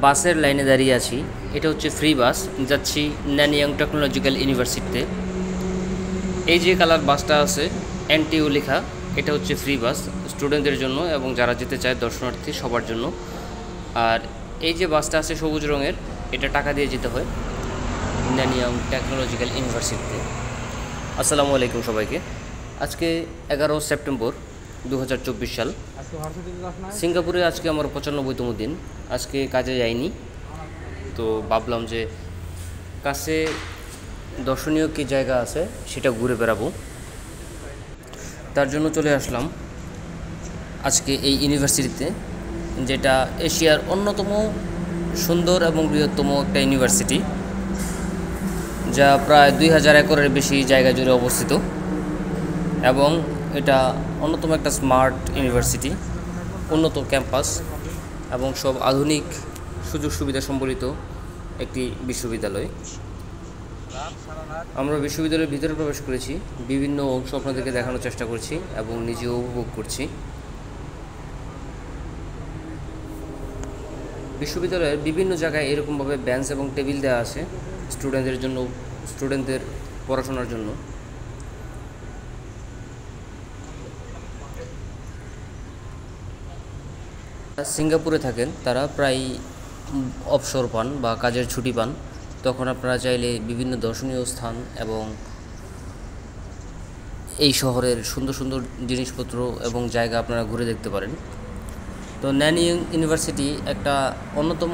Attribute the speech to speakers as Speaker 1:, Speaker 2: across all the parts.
Speaker 1: বাসের লাইনে দাঁড়িয়ে আছি। এটা হচ্ছে ফ্রি বাস, যাচ্ছি ন্যানিয়াং টেকনোলজিক্যাল ইউনিভার্সিটিতে। এই যে কালার বাসটা আছে এনটিইউ লেখা, এটা হচ্ছে ফ্রি বাস স্টুডেন্টদের জন্য এবং যারা যেতে চায় দর্শনার্থী সবার জন্য। আর এই যে বাসটা আছে সবুজ রঙের, এটা টাকা দিয়ে যেতে হয় ন্যানিয়াং টেকনোলজিক্যাল ইউনিভার্সিটিতে। আসসালামু আলাইকুম সবাইকে। আজকে 11 সেপ্টেম্বর 2024 সাল। সিঙ্গাপুরে আজকে আমার 95তম দিন। আজকে কাজে যাইনি, তো ভাবলাম যে কাছে দর্শনীয় কী জায়গা আছে সেটা ঘুরে বেড়াবো। তার জন্য চলে আসলাম আজকে এই ইউনিভার্সিটিতে, যেটা এশিয়ার অন্যতম সুন্দর এবং বৃহত্তম একটা ইউনিভার্সিটি, যা প্রায় 2000 একরের বেশি জায়গা জুড়ে অবস্থিত এবং এটা অন্যতম একটা স্মার্ট ইউনিভার্সিটি, উন্নত ক্যাম্পাস এবং সব আধুনিক সুযোগ সুবিধা সম্বলিত একটি বিশ্ববিদ্যালয়। আমরা বিশ্ববিদ্যালয়ের ভিতরে প্রবেশ করেছি, বিভিন্ন অংশ আপনাদেরকে দেখানোর চেষ্টা করছি এবং নিজেও উপভোগ করছি। বিশ্ববিদ্যালয়ের বিভিন্ন জায়গায় এরকমভাবে বেঞ্চ এবং টেবিল দেওয়া আছে স্টুডেন্টদের জন্য, স্টুডেন্টদের পড়াশোনার জন্য। সিঙ্গাপুরে থাকেন তারা প্রায় অবসর পান বা কাজের ছুটি পান, তখন আপনারা চাইলে বিভিন্ন দর্শনীয় স্থান এবং এই শহরের সুন্দর সুন্দর জিনিসপত্র এবং জায়গা আপনারা ঘুরে দেখতে পারেন। তো ন্যানিয়াং ইউনিভার্সিটি একটা অন্যতম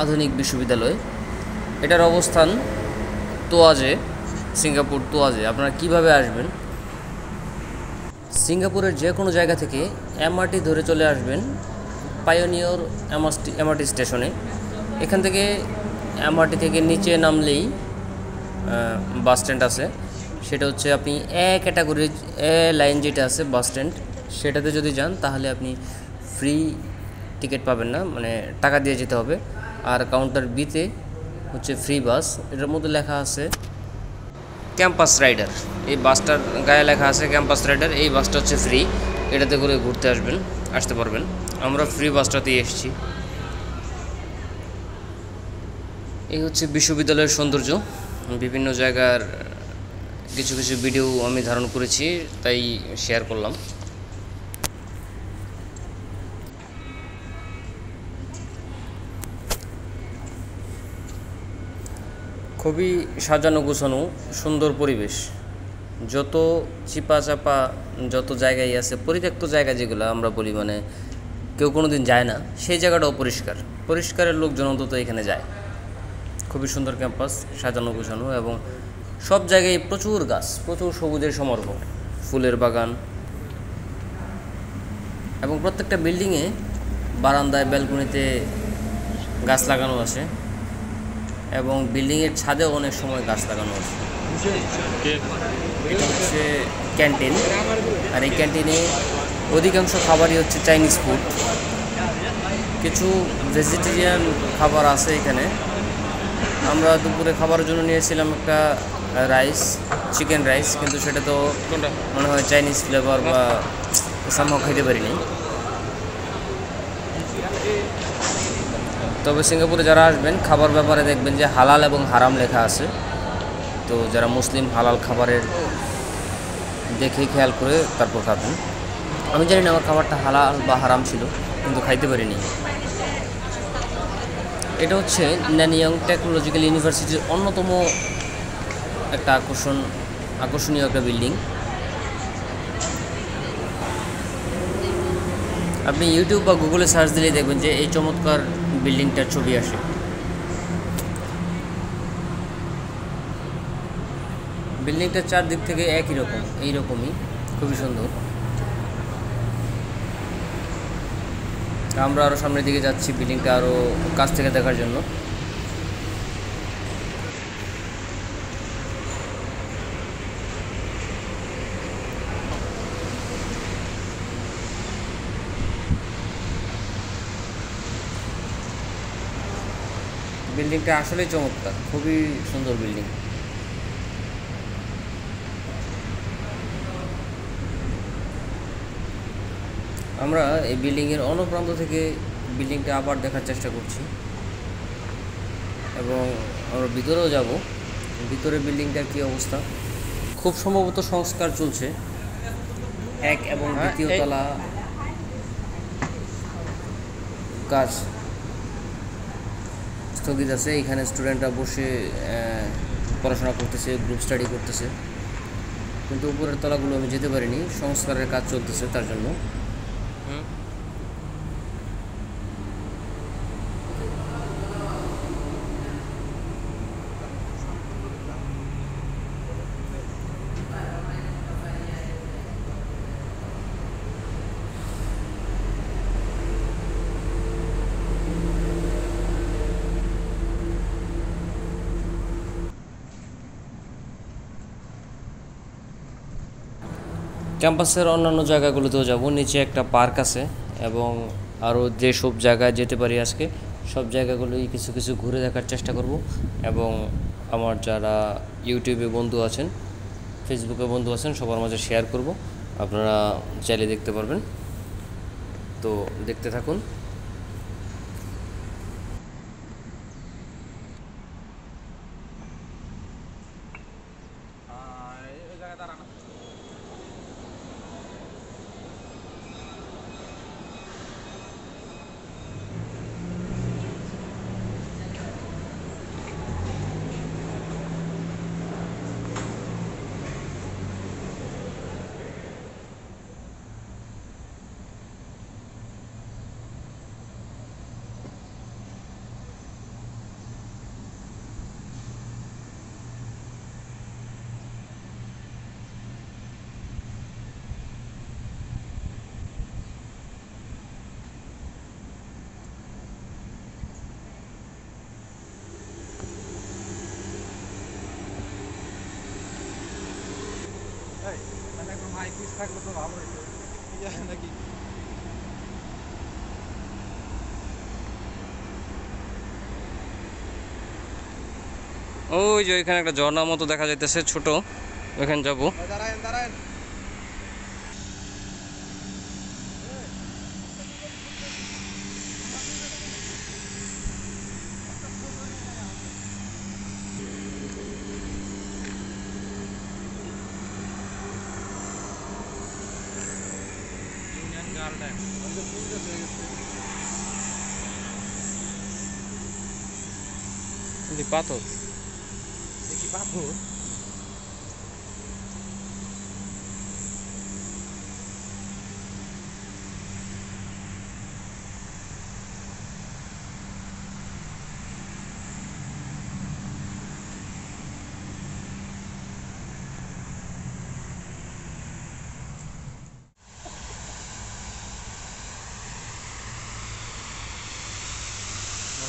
Speaker 1: আধুনিক বিশ্ববিদ্যালয়। এটার অবস্থান তোয়াজে, সিঙ্গাপুর তোয়াজে। আপনারা কিভাবে আসবেন? সিঙ্গাপুরের যে কোনো জায়গা থেকে এমআরটি ধরে চলে আসবেন পায়োনিয়র এমআরটি স্টেশনে। এখান থেকে এমআরটি থেকে নিচে নামলেই বাস স্ট্যান্ড আছে, সেটা হচ্ছে আপনি ক্যাটাগরি লাইন যেটা আছে বাস স্ট্যান্ড, সেটাতে যদি যান তাহলে আপনি ফ্রি টিকিট পাবেন না, মানে টাকা দিয়ে যেতে হবে। আর কাউন্টার বিতে হচ্ছে ফ্রি বাস, এটার মধ্যে লেখা আছে ক্যাম্পাস রাইডার। এই বাসটার গায়ে লেখা আছে ক্যাম্পাস রাইডার। এই বাসটা হচ্ছে ফ্রি, এটাতে করে ঘুরতে আসতে পারবেন। আমরা ফ্রি বাসটাতেই এসেছি। এই হচ্ছে বিশ্ববিদ্যালয়ের সৌন্দর্য। বিভিন্ন জায়গার কিছু কিছু ভিডিও আমি ধারণ করেছি, তাই শেয়ার করলাম। খুবই সাজানো গোছানো সুন্দর পরিবেশ। যত চিপা চাপা যত জায়গায় আছে, পরিত্যক্ত জায়গা যেগুলো আমরা বলি, মানে কেউ কোনো দিন যায় না, সেই জায়গাটাও পরিষ্কারের লোকজন অন্তত এখানে যায়। খুবই সুন্দর ক্যাম্পাস, সাজানো গোছানো এবং সব জায়গায় প্রচুর গাছ, প্রচুর সবুজের সমারোহ, ফুলের বাগান এবং প্রত্যেকটা বিল্ডিংয়ে বারান্দায় ব্যালকনিতে গাছ লাগানো আছে এবং বিল্ডিংয়ের ছাদেও অনেক সময় গাছ লাগানো আছে। এটা হচ্ছে ক্যান্টিন, আর এই ক্যান্টিনে অধিকাংশ খাবারই হচ্ছে চাইনিজ ফুড। কিছু ভেজিটেরিয়ান খাবার আছে এখানে। আমরা দুপুরে খাবারের জন্য নিয়েছিলাম একটা রাইস, চিকেন রাইস, কিন্তু সেটা তো মনে হয় চাইনিজ ফ্লেভার বা সামহাও খেতে পারিনি। তবে সিঙ্গাপুরে যারা আসবেন খাবার ব্যাপারে দেখবেন যে হালাল এবং হারাম লেখা আছে, তো যারা মুসলিম হালাল খাবারের দেখে খেয়াল করে তারপর খাবেন। আমি জানি না আমার খাবারটা হালাল বা হারাম ছিল, কিন্তু খাইতে পারিনি। এটা হচ্ছে ন্যানিয়াং টেকনোলজিক্যাল ইউনিভার্সিটির অন্যতম একটা আকর্ষণীয় একটা বিল্ডিং। আপনি ইউটিউব বা গুগলে সার্চ দিলেই দেখবেন যে এই চমৎকার বিল্ডিংটার ছবি আসে। বিল্ডিংটার চারদিক থেকে একই রকম, এইরকমই খুবই সুন্দর। আমরা আরও সামনের দিকে যাচ্ছি বিল্ডিংটা আরও কাছ থেকে দেখার জন্য। বিল্ডিংটা আসলেই চমৎকার, খুবই সুন্দর বিল্ডিং। আমরা এই বিল্ডিংয়ের অন্য প্রান্ত থেকে বিল্ডিংটা আবার দেখার চেষ্টা করছি। এবং আমরা ভিতরেও যাব। ভিতরে বিল্ডিংটার কী অবস্থা, খুব সম্ভবত সংস্কার চলছে। 1 এবং 2য় তলা কাজ স্থগিত আছে। এখানে স্টুডেন্টরা বসে পড়াশোনা করতেছে, গ্রুপ স্টাডি করতেছে, কিন্তু উপরের তলাগুলো আমি যেতে পারিনি, সংস্কারের কাজ চলতেছে তার জন্য। ক্যাম্পাসের অন্যান্য জায়গাগুলোতেও যাব। নিচে একটা পার্ক আছে এবং আরও যেসব জায়গায় যেতে পারি আজকে সব জায়গাগুলোই কিছু কিছু ঘুরে দেখার চেষ্টা করব। এবং আমার যারা ইউটিউবে বন্ধু আছেন, ফেসবুকে বন্ধু আছেন, সবার মাঝে শেয়ার করব, আপনারা চাইলে দেখতে পারবেন। তো দেখতে থাকুন।
Speaker 2: থাকলে তো ভালো হইতো নাকি।
Speaker 1: ওই যে ওইখানে একটা ঝর্ণার মতো দেখা যাইতেছে ছোট, ওইখানে যাবো।
Speaker 2: দাঁড়ায় দাঁড়ায়।
Speaker 1: পাথর
Speaker 2: দেখি পাথর।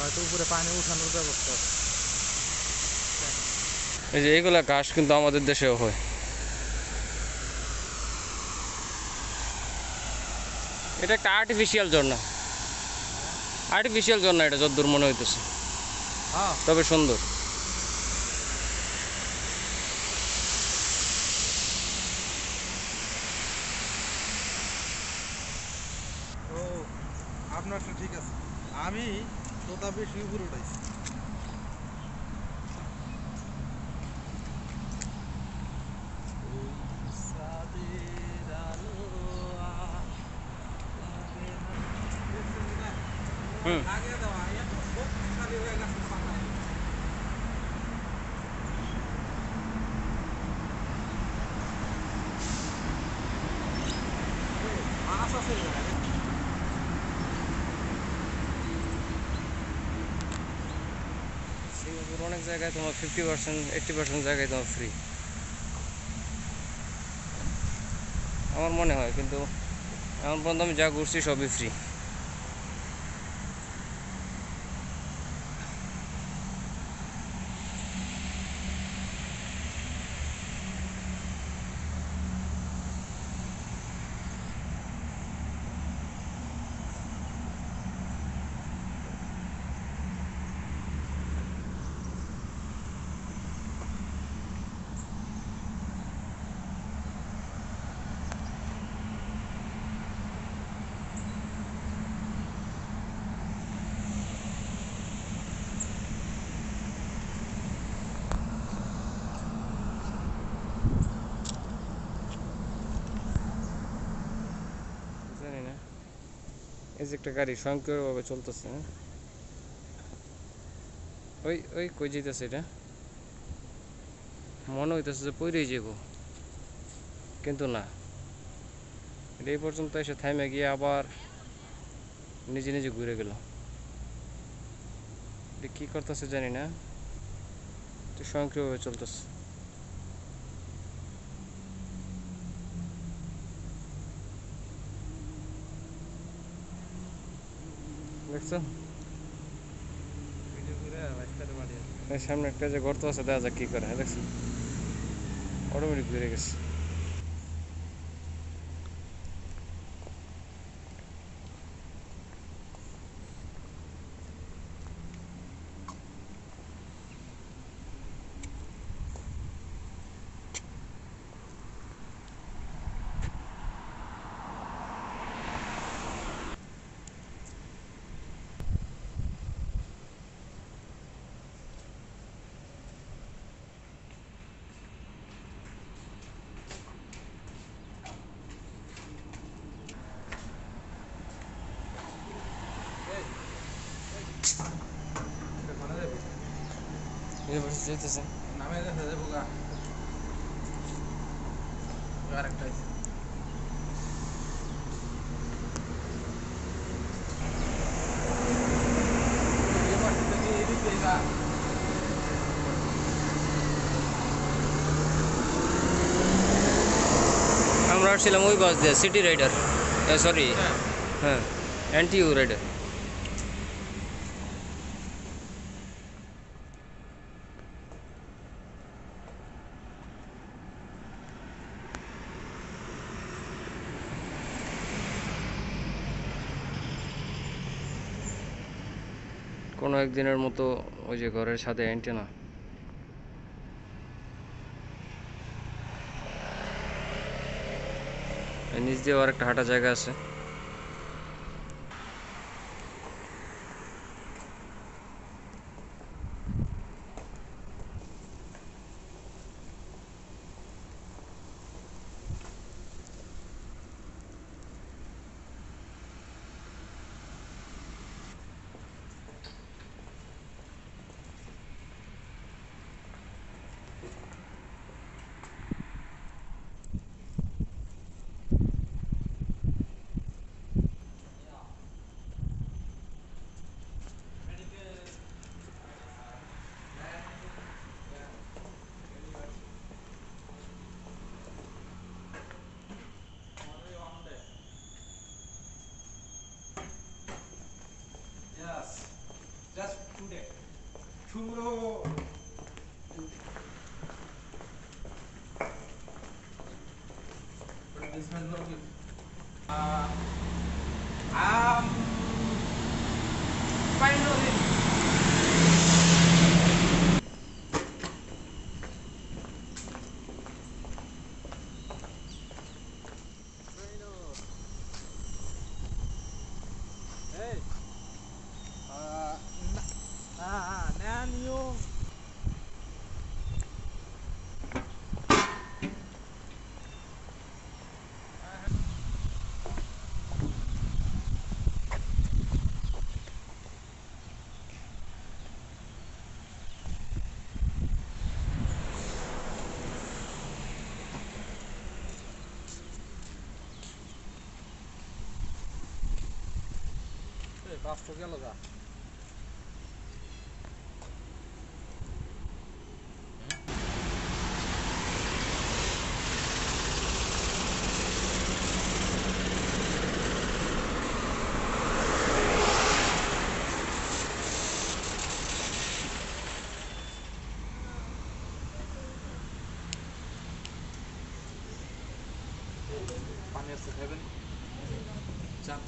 Speaker 2: হয়তো উপরে পানি উঠানোর ব্যবস্থা।
Speaker 1: এই যে এইগুলা ঘাস কিন্তু আমাদের দেশেও হয়। এটা একটা আর্টিফিশিয়াল ঝর্ণা, এটা যতদূর মনে হইতেছে, তবে সুন্দর।
Speaker 2: ও আপনারটা ঠিক আছে, আমি তোতা বেশি উপরে উঠাইছি। লাগিয়ে দেওয়া এত শক্তিশালী হয়ে গেছে পাতায়। মাছ আছে
Speaker 1: সিঙ্গাপুর অনেক জায়গায় তোমার 50% 80% জায়গায় তোমার ফ্রি, আমার মনে হয়। কিন্তু এখন পর্যন্ত আমি যা ঘুরছি সবই ফ্রি। এই যে একটা গাড়ি স্বয়ংক্রিয়ভাবে চলতেছে, হ্যাঁ? ওই ওই কই যেতেছে এটা, মনে হইতেছে যে পইরেই যাব, কিন্তু না, এটা এই পর্যন্ত এসে থাইমে গিয়ে আবার নিজে নিজে ঘুরে গেল। এটা কী করতেছে জানি না, তো স্বয়ংক্রিয়ভাবে চলতেছে। দেখছো
Speaker 2: ভিডিও করে রাস্তাতে বাড়ি আছে।
Speaker 1: এই সামনে একটা যে গর্ত আছে, দেখা যাক কী করে, হ্যাঁ দেখছো, অটোমেটিক ঘুরে গেছে।
Speaker 2: মানে যাবে
Speaker 1: ইউনিভার্সিটি যেতেছে।
Speaker 2: নামে দেখা যাবো গা আরেকটা আছে।
Speaker 1: আমরা আসছিলাম ওই বাস দিয়ে, সিটি রাইডার, সরি, হ্যাঁ, এনটিইউ রাইডার। কোনো একদিনের মতো ওই যে ঘরের সাথে অ্যান্টেনা, নিচ দিয়ে আর একটা হাঁটা জায়গা আছে।
Speaker 2: Yes, just today. Tomorrow. But this smells not good. I'm fine with it. Hey. Nan yung কাজটা গেল গা পানি আসতে খাবেন চান